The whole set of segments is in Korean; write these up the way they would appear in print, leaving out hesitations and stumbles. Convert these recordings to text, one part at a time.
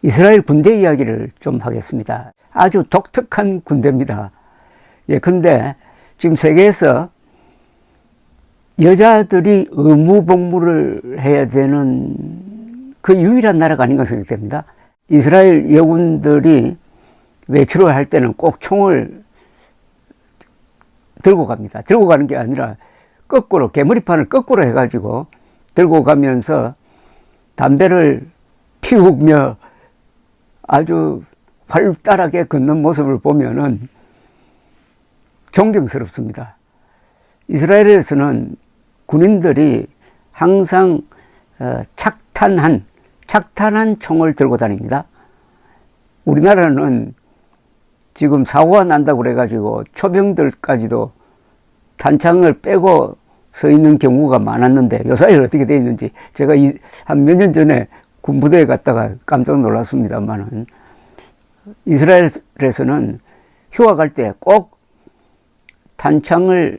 이스라엘 군대 이야기를 좀 하겠습니다. 아주 독특한 군대입니다. 예, 근데 지금 세계에서 여자들이 의무복무를 해야 되는 그 유일한 나라가 아닌가 생각됩니다. 이스라엘 여군들이 외출을 할 때는 꼭 총을 들고 갑니다. 들고 가는 게 아니라 거꾸로, 개머리판을 거꾸로 해가지고 들고 가면서 담배를 피우며 아주 활달하게 걷는 모습을 보면은 존경스럽습니다. 이스라엘에서는 군인들이 항상 착탄한 총을 들고 다닙니다. 우리나라는 지금 사고가 난다고 그래가지고 초병들까지도 탄창을 빼고 서 있는 경우가 많았는데 요사이는 어떻게 되어 있는지 제가 한 몇 년 전에 군부대에 갔다가 깜짝 놀랐습니다만은 이스라엘에서는 휴가 갈 때 꼭 탄창을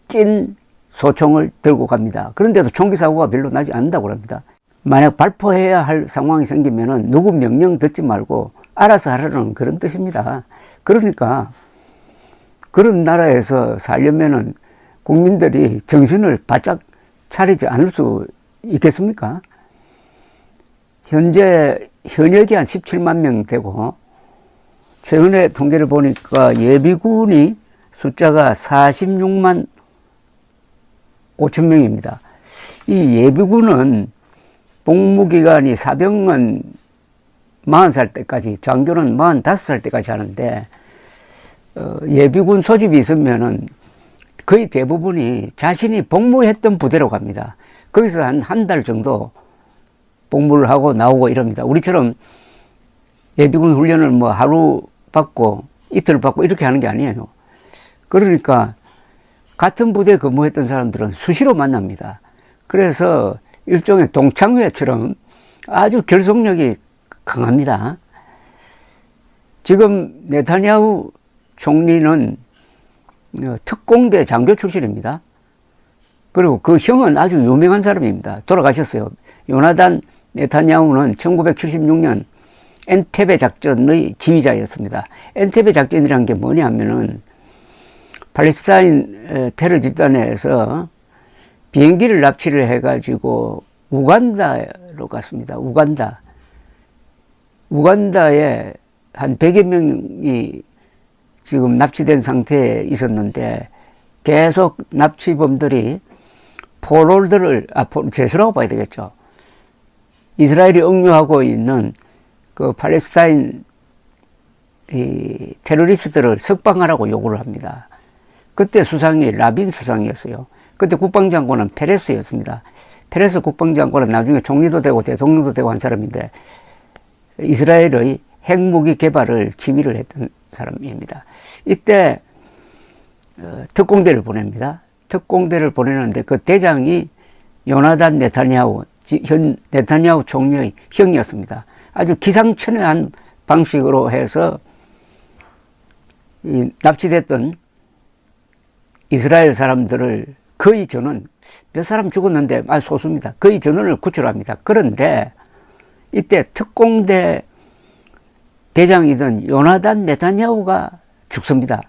낀 소총을 들고 갑니다. 그런데도 총기 사고가 별로 나지 않는다고 합니다. 만약 발포해야 할 상황이 생기면은 누구 명령 듣지 말고 알아서 하라는 그런 뜻입니다. 그러니까 그런 나라에서 살려면은 국민들이 정신을 바짝 차리지 않을 수 있겠습니까? 현재 현역이 한 17만 명 되고 최근에 통계를 보니까 예비군이 숫자가 46만 5천 명입니다. 이 예비군은 복무기간이 사병은 40살 때까지, 장교는 45살 때까지 하는데 예비군 소집이 있으면은 거의 대부분이 자신이 복무했던 부대로 갑니다. 거기서 한 달 정도 복무를 하고 나오고 이럽니다. 우리처럼 예비군 훈련을 뭐 하루 받고 이틀 받고 이렇게 하는 게 아니에요. 그러니까 같은 부대에 근무했던 사람들은 수시로 만납니다. 그래서 일종의 동창회처럼 아주 결속력이 강합니다. 지금 네타냐후 총리는 특공대 장교 출신입니다. 그리고 그 형은 아주 유명한 사람입니다. 돌아가셨어요. 요나단 네타냐후는 1976년 엔테베 작전의 지휘자였습니다. 엔테베 작전이라는 게 뭐냐면은 팔레스타인 테러 집단에서 비행기를 납치를 해가지고 우간다로 갔습니다. 우간다에 한 100여 명이 지금 납치된 상태에 있었는데 계속 납치범들이 포로들을, 죄수라고 봐야 되겠죠. 이스라엘이 억류하고 있는 그 팔레스타인 이 테러리스트들을 석방하라고 요구를 합니다. 그때 수상이 라빈 수상이었어요. 그때 국방장관은 페레스였습니다. 페레스 국방장관은 나중에 총리도 되고 대통령도 되고 한 사람인데 이스라엘의 핵무기 개발을 지휘를 했던 사람입니다. 이때 특공대를 보냅니다. 특공대를 보내는데 그 대장이 요나단 네타냐후, 현 네타냐후 총리의 형이었습니다. 아주 기상천외한 방식으로 해서 이 납치됐던 이스라엘 사람들을 거의 전원, 몇 사람 죽었는데 아주 소수입니다. 거의 전원을 구출합니다. 그런데 이때 특공대 대장이던 요나단 네타냐후가 죽습니다.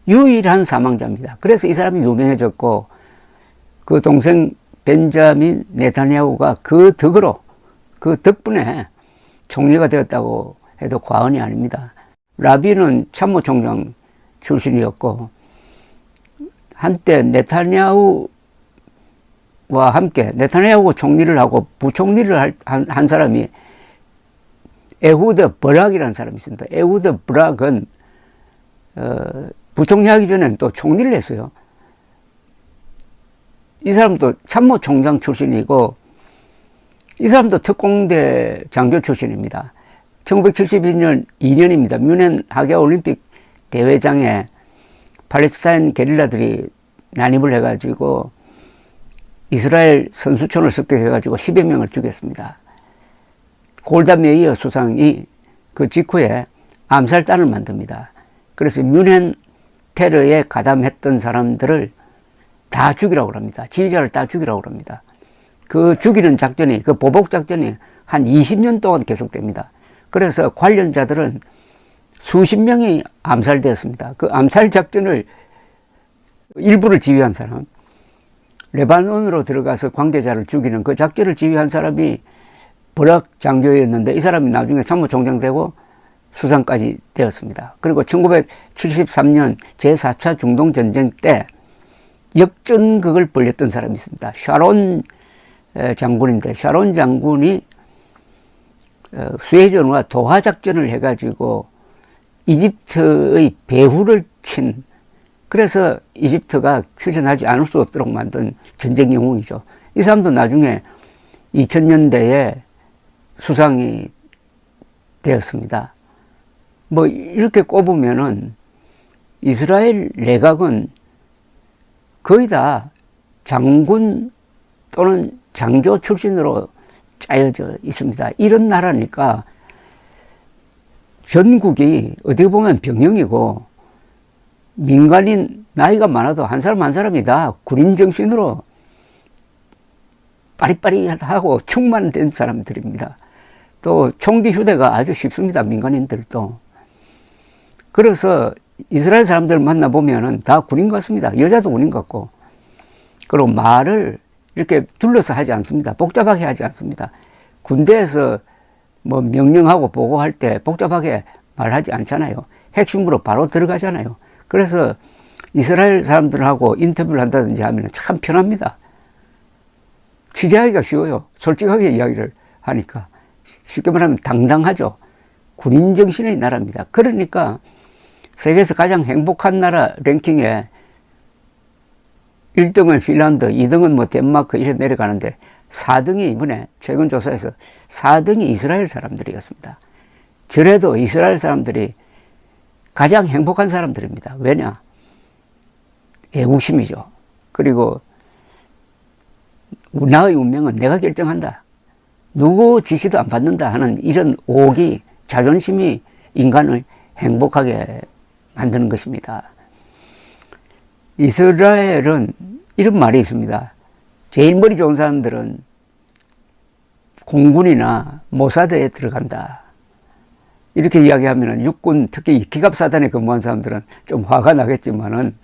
유일한 사망자입니다. 그래서 이 사람이 유명해졌고 그 동생 벤자민 네타냐후가 그 덕분에 총리가 되었다고 해도 과언이 아닙니다. 라빈은 참모총장 출신이었고 한때 네타냐후와 함께 네타냐후 총리를 하고 부총리를 한 사람이 에후드 브락이라는 사람이 있습니다. 에후드 브락은 부총리 하기 전에는 또 총리를 했어요. 이 사람도 참모총장 출신이고 이 사람도 특공대 장교 출신입니다. 1972년 2년입니다. 뮌헨 하계올림픽 대회장에 팔레스타인 게릴라들이 난입을 해가지고 이스라엘 선수촌을 습격해가지고 10여 명을 죽였습니다. 골다 메이어 수상이 그 직후에 암살단을 만듭니다. 그래서 뮌헨 테러에 가담했던 사람들을 다 죽이라고 합니다. 지휘자를 다 죽이라고 합니다. 그 죽이는 작전이, 그 보복 작전이 한 20년 동안 계속됩니다. 그래서 관련자들은 수십 명이 암살되었습니다. 그 암살 작전을 일부를 지휘한 사람, 레바논으로 들어가서 관계자를 죽이는 그 작전을 지휘한 사람이 버락 장교였는데 이 사람이 나중에 참모총장 되고 수상까지 되었습니다. 그리고 1973년 제4차 중동전쟁 때 역전극을 벌였던 사람이 있습니다. 샤론 장군인데, 샤론 장군이 수해전과 도하 작전을 해가지고 이집트의 배후를 친, 그래서 이집트가 휴전하지 않을 수 없도록 만든 전쟁 영웅이죠. 이 사람도 나중에 2000년대에 수상이 되었습니다. 뭐 이렇게 꼽으면은 이스라엘 내각은 거의 다 장군 또는 장교 출신으로 짜여져 있습니다. 이런 나라니까 전국이 어떻게 보면 병영이고, 민간인 나이가 많아도 한 사람 한 사람이 다 군인 정신으로 빠릿빠릿하고 충만된 사람들입니다. 또 총기 휴대가 아주 쉽습니다. 민간인들도. 그래서 이스라엘 사람들 만나보면은 다 군인 같습니다. 여자도 군인 같고. 그리고 말을 이렇게 둘러서 하지 않습니다. 복잡하게 하지 않습니다. 군대에서 뭐 명령하고 보고할 때 복잡하게 말하지 않잖아요. 핵심으로 바로 들어가잖아요. 그래서 이스라엘 사람들하고 인터뷰를 한다든지 하면 참 편합니다. 취재하기가 쉬워요. 솔직하게 이야기를 하니까. 쉽게 말하면 당당하죠. 군인 정신의 나라입니다. 그러니까 세계에서 가장 행복한 나라 랭킹에 1등은 핀란드, 2등은 뭐 덴마크 이렇게 내려가는데 4등이 이번에 최근 조사에서 4등이 이스라엘 사람들이었습니다. 저래도 이스라엘 사람들이 가장 행복한 사람들입니다. 왜냐? 애국심이죠. 그리고 나의 운명은 내가 결정한다. 누구 지시도 안 받는다 하는 이런 오기, 자존심이 인간을 행복하게 만드는 것입니다. 이스라엘은 이런 말이 있습니다. 제일 머리 좋은 사람들은 공군이나 모사드에 들어간다. 이렇게 이야기하면 육군, 특히 기갑사단에 근무한 사람들은 좀 화가 나겠지만은,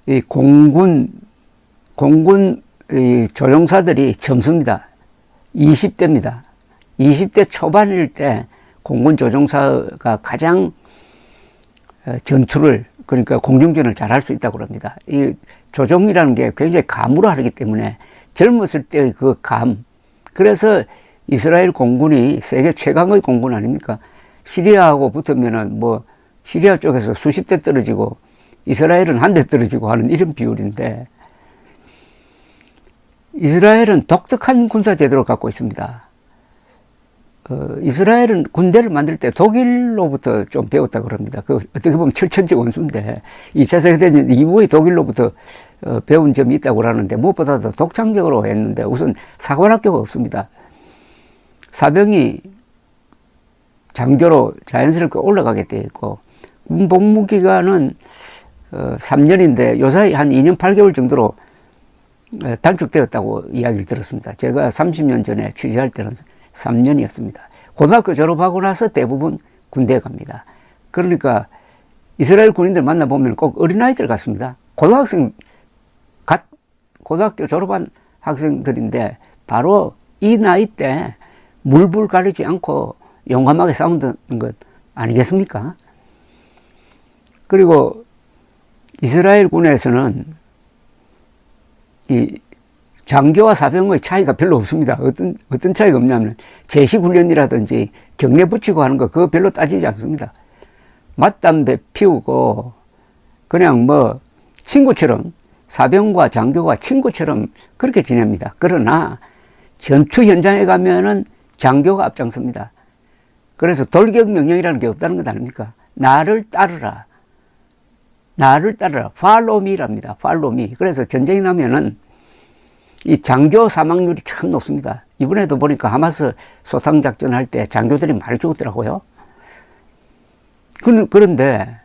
이 공군 이 조종사들이 젊습니다. 20대입니다. 20대 초반일 때 공군 조종사가 가장 전투를, 그러니까 공중전을 잘할 수 있다고 합니다. 이 조종이라는 게 굉장히 감으로 하기 때문에 젊었을 때의 그 감, 그래서 이스라엘 공군이 세계 최강의 공군 아닙니까? 시리아하고 붙으면은 뭐 시리아 쪽에서 수십 대 떨어지고 이스라엘은 한 대 떨어지고 하는 이런 비율인데, 이스라엘은 독특한 군사 제도를 갖고 있습니다. 이스라엘은 군대를 만들 때 독일로부터 좀 배웠다고 합니다. 그 어떻게 보면 철천지 원수인데 2차 세계대전 이후에 독일로부터 배운 점이 있다고 하는데, 무엇보다도 독창적으로 했는데 우선 사관학교가 없습니다. 사병이 장교로 자연스럽게 올라가게 되어 있고, 군 복무 기간은 3년인데 요사이 한 2년 8개월 정도로 단축되었다고 이야기를 들었습니다. 제가 30년 전에 취재할 때는 3년이었습니다. 고등학교 졸업하고 나서 대부분 군대에 갑니다. 그러니까 이스라엘 군인들 만나보면 꼭 어린아이들 같습니다. 고등학교 졸업한 학생들인데 바로 이 나이 때 물불 가리지 않고 용감하게 싸운다는 것 아니겠습니까? 그리고 이스라엘 군에서는 이 장교와 사병의 차이가 별로 없습니다. 어떤 차이가 없냐면 제식훈련이라든지 경례 붙이고 하는 거 그거 별로 따지지 않습니다. 맞담배 피우고 그냥 뭐 친구처럼, 사병과 장교가 친구처럼 그렇게 지냅니다. 그러나 전투 현장에 가면은 장교가 앞장섭니다. 그래서 돌격 명령이라는 게 없다는 것 아닙니까? 나를 따르라. 나를 따르라. Follow me랍니다. Follow me. 그래서 전쟁이 나면은 이 장교 사망률이 참 높습니다. 이번에도 보니까 하마스 소탕작전 할 때 장교들이 많이 죽었더라고요. 그런데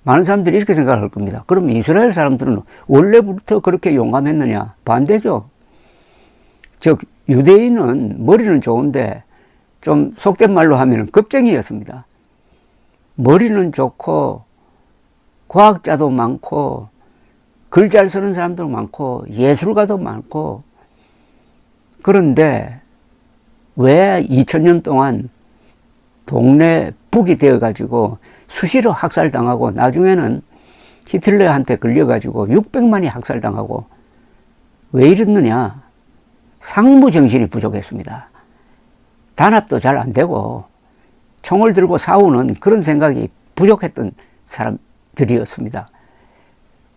많은 사람들이 이렇게 생각할 겁니다. 그럼 이스라엘 사람들은 원래부터 그렇게 용감했느냐? 반대죠. 즉 유대인은 머리는 좋은데 좀 속된 말로 하면 겁쟁이였습니다. 머리는 좋고 과학자도 많고 글 잘 쓰는 사람도 많고 예술가도 많고, 그런데 왜 2000년 동안 동네 북이 되어가지고 수시로 학살당하고 나중에는 히틀러한테 걸려가지고 600만이 학살당하고, 왜 이랬느냐? 상무정신이 부족했습니다. 단합도 잘 안되고 총을 들고 싸우는 그런 생각이 부족했던 사람들이었습니다.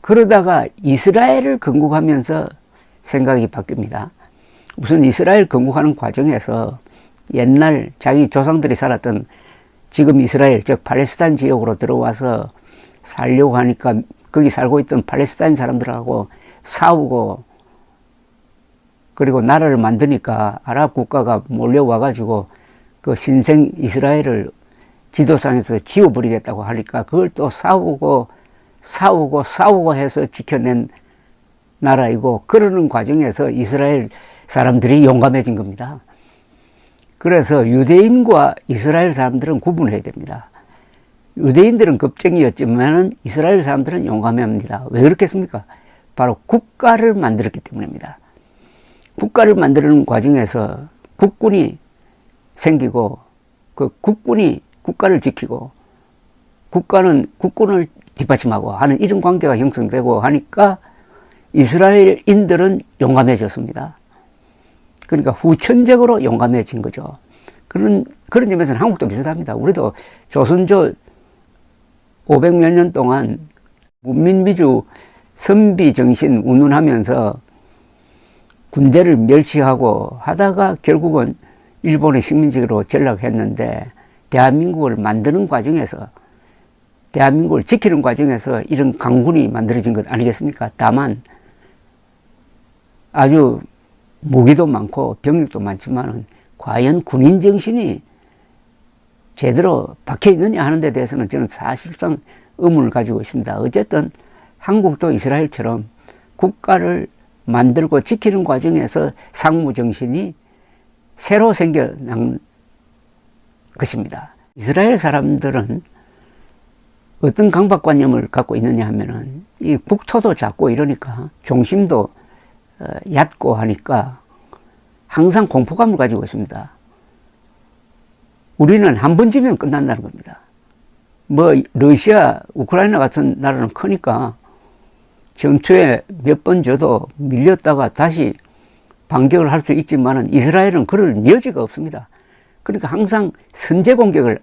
그러다가 이스라엘을 건국하면서 생각이 바뀝니다. 우선 이스라엘 건국하는 과정에서 옛날 자기 조상들이 살았던 지금 이스라엘, 즉 팔레스타인 지역으로 들어와서 살려고 하니까 거기 살고 있던 팔레스타인 사람들하고 싸우고, 그리고 나라를 만드니까 아랍 국가가 몰려와가지고 그 신생 이스라엘을 지도상에서 지워버리겠다고 하니까 그걸 또 싸우고 해서 지켜낸 나라이고, 그러는 과정에서 이스라엘 사람들이 용감해진 겁니다. 그래서 유대인과 이스라엘 사람들은 구분해야 됩니다. 유대인들은 겁쟁이였지만 이스라엘 사람들은 용감합니다. 왜 그렇겠습니까? 바로 국가를 만들었기 때문입니다. 국가를 만드는 과정에서 국군이 생기고, 그 국군이 국가를 지키고 국가는 국군을 뒷받침하고 하는 이런 관계가 형성되고 하니까 이스라엘인들은 용감해졌습니다. 그러니까 후천적으로 용감해진 거죠. 그런 점에서는 한국도 비슷합니다. 우리도 조선조 500몇 년 동안 문민미주 선비 정신 운운하면서 군대를 멸시하고 하다가 결국은 일본의 식민지로 전락했는데, 대한민국을 만드는 과정에서, 대한민국을 지키는 과정에서 이런 강군이 만들어진 것 아니겠습니까? 다만 아주 무기도 많고 병력도 많지만 과연 군인 정신이 제대로 박혀 있느냐 하는 데 대해서는 저는 사실상 의문을 가지고 있습니다. 어쨌든 한국도 이스라엘처럼 국가를 만들고 지키는 과정에서 상무 정신이 새로 생겨난 것입니다. 이스라엘 사람들은 어떤 강박관념을 갖고 있느냐 하면은, 이 국토도 작고 이러니까 중심도 얕고 하니까 항상 공포감을 가지고 있습니다. 우리는 한 번 지면 끝난다는 겁니다. 뭐 러시아, 우크라이나 같은 나라는 크니까 전투에 몇 번 져도 밀렸다가 다시 반격을 할 수 있지만은 이스라엘은 그럴 여지가 없습니다. 그러니까 항상 선제 공격을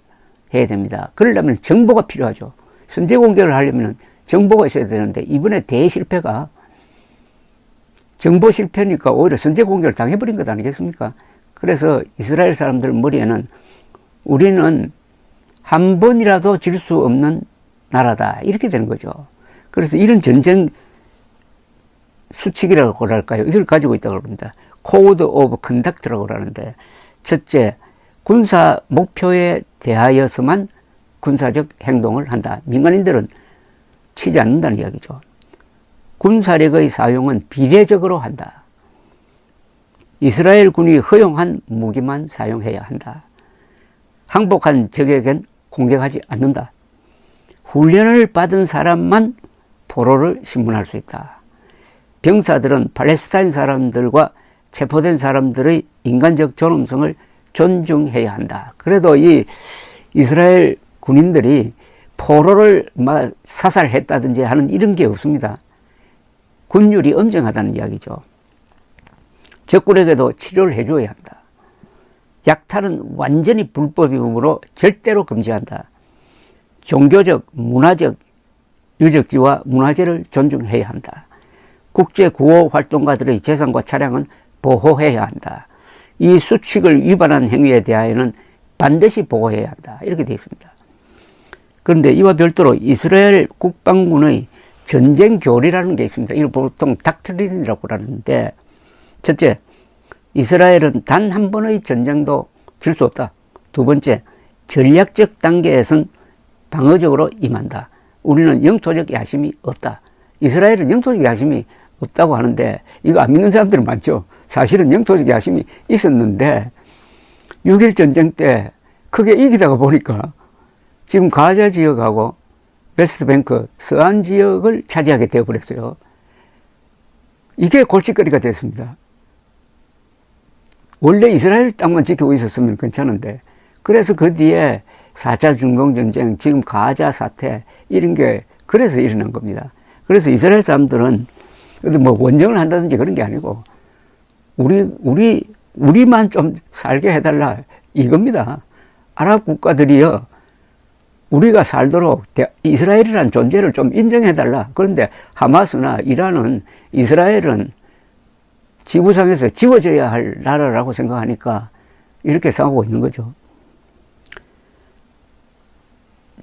해야 됩니다. 그러려면 정보가 필요하죠. 선제 공격을 하려면 정보가 있어야 되는데, 이번에 대실패가 정보 실패니까 오히려 선제 공격을 당해버린 것 아니겠습니까? 그래서 이스라엘 사람들 머리에는 우리는 한 번이라도 질 수 없는 나라다, 이렇게 되는 거죠. 그래서 이런 전쟁 수칙이라고 할까요? 이걸 가지고 있다고 합니다. 코드 오브 컨덕트라고 하는데, 첫째, 군사 목표에 대하여서만 군사적 행동을 한다. 민간인들은 치지 않는다는 이야기죠. 군사력의 사용은 비례적으로 한다. 이스라엘 군이 허용한 무기만 사용해야 한다. 항복한 적에겐 공격하지 않는다. 훈련을 받은 사람만 포로를 신문할 수 있다. 병사들은 팔레스타인 사람들과 체포된 사람들의 인간적 존엄성을 존중해야 한다. 그래도 이 이스라엘 군인들이 포로를 사살했다든지 하는 이런 게 없습니다. 군율이 엄정하다는 이야기죠. 적군에게도 치료를 해줘야 한다. 약탈은 완전히 불법이므로 절대로 금지한다. 종교적, 문화적 유적지와 문화재를 존중해야 한다. 국제 구호 활동가들의 재산과 차량은 보호해야 한다. 이 수칙을 위반한 행위에 대하여는 반드시 보호해야 한다. 이렇게 되어 있습니다. 그런데 이와 별도로 이스라엘 국방군의 전쟁 교리라는 게 있습니다. 이걸 보통 닥트린이라고 하는데, 첫째, 이스라엘은 단 한 번의 전쟁도 질 수 없다. 두 번째, 전략적 단계에선 방어적으로 임한다. 우리는 영토적 야심이 없다. 이스라엘은 영토적 야심이 없다고 하는데 이거 안 믿는 사람들은 많죠. 사실은 영토적 야심이 있었는데 6.1 전쟁 때 크게 이기다가 보니까 지금 가자 지역하고 웨스트뱅크, 서안 지역을 차지하게 되어버렸어요. 이게 골칫거리가 됐습니다. 원래 이스라엘 땅만 지키고 있었으면 괜찮은데, 그래서 그 뒤에 4차 중동전쟁, 지금 가자 사태, 이런 게 그래서 일어난 겁니다. 그래서 이스라엘 사람들은 뭐 원정을 한다든지 그런 게 아니고, 우리만 좀 살게 해달라, 이겁니다. 아랍 국가들이요, 우리가 살도록 이스라엘이라는 존재를 좀 인정해달라. 그런데 하마스나 이란은 이스라엘은 지구상에서 지워져야 할 나라라고 생각하니까 이렇게 싸우고 있는 거죠.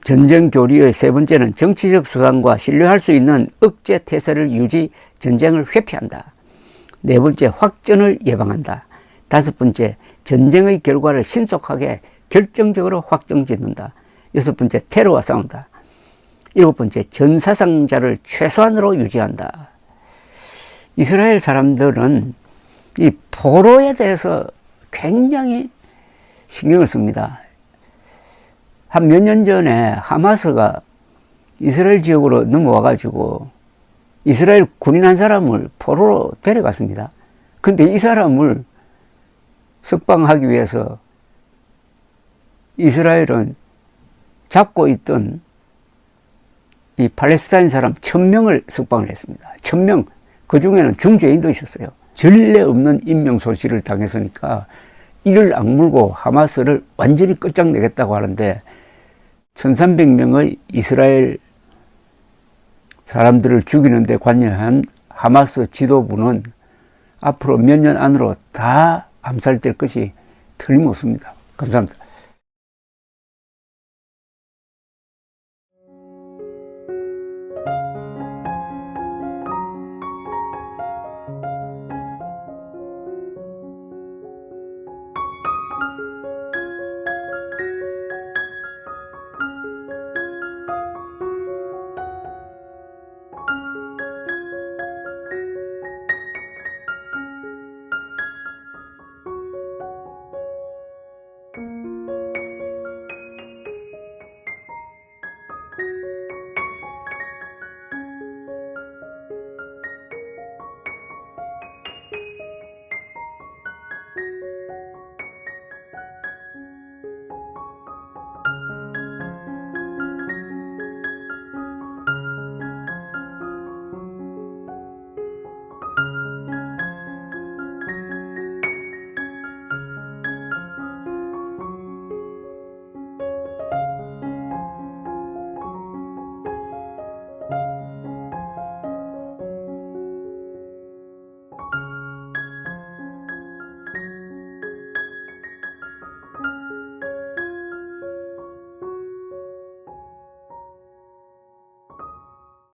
전쟁 교리의 세 번째는 정치적 수단과 신뢰할 수 있는 억제 태세를 유지, 전쟁을 회피한다. 네 번째, 확전을 예방한다. 다섯 번째, 전쟁의 결과를 신속하게 결정적으로 확정짓는다. 여섯 번째, 테러와 싸운다. 일곱 번째, 전사상자를 최소한으로 유지한다. 이스라엘 사람들은 이 포로에 대해서 굉장히 신경을 씁니다. 한 몇 년 전에 하마스가 이스라엘 지역으로 넘어와가지고 이스라엘 군인 한 사람을 포로로 데려갔습니다. 근데 이 사람을 석방하기 위해서 이스라엘은 잡고 있던 이 팔레스타인 사람 1000명을 석방을 했습니다. 1000명. 그 중에는 중죄인도 있었어요. 전례 없는 인명소실을 당했으니까 이를 악물고 하마스를 완전히 끝장내겠다고 하는데 1300명의 이스라엘 사람들을 죽이는데 관여한 하마스 지도부는 앞으로 몇 년 안으로 다 암살될 것이 틀림없습니다. 감사합니다.